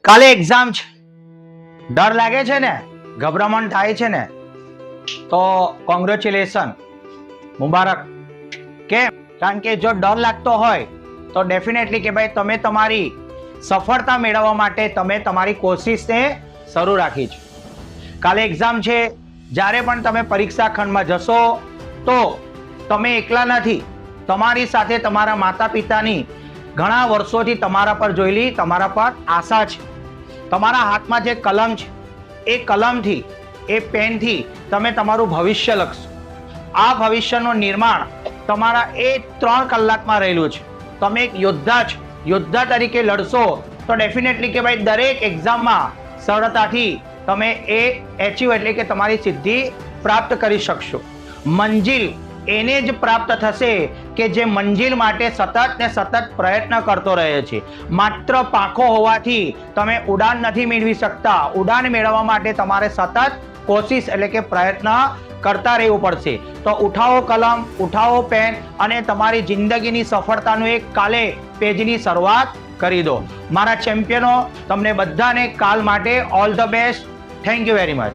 કાલે એક્ઝામ છે, ડર લાગે છે ને, ગભરામણ થાય છે ને, તો કોંગ્રેચ્યુલેશન, મુબારક. કેમ? કારણ કે જો ડર લાગતો હોય તો ડેફિનેટલી કે ભાઈ તમે તમારી સફળતા મેળવવા માટે તમે તમારી કોશિશને શરૂ રાખી છે. કાલે એક્ઝામ છે, જ્યારે પણ તમે પરીક્ષા ખંડમાં જશો તો તમે એકલા નથી, તમારી સાથે તમારા માતા પિતાની ઘણા વર્ષોથી તમારા પર જોયેલી તમારા પર આશા છે. તમારા હાથમાં જે કલમ છે એ કલમથી, એ પેનથી તમે તમારું ભવિષ્ય લખશો. આ ભવિષ્યનું નિર્માણ તમારા એ 3 કલાકમાં રહેલું છે. તમે એક યોદ્ધા છો, યોદ્ધા તરીકે લડશો તો ડેફિનેટલી કે ભાઈ દરેક એક્ઝામમાં સરળતાથી તમે એ એચીવ એટલે કે તમારી સિદ્ધિ પ્રાપ્ત કરી શકશો. મંજિલ એને જ પ્રાપ્ત થશે કે જે મંજિલ માટે સતત ને સતત પ્રયત્ન કરતો રહે છે. માત્ર પાંખો હોવાથી તમે ઉડાન નથી મેળવી શકતા. ઉડાન મેળવવા માટે તમારે સતત કોશિશ એટલે કે પ્રયત્ન કરતા રહેવું પડશે. તો ઉઠાવો કલમ, ઉઠાવો પેન અને તમારી જિંદગીની સફળતાનું એક કાલે પેજની શરૂઆત કરી દો. મારા ચેમ્પિયનો, તમને બધાને કાલ માટે all the best. Thank you very much.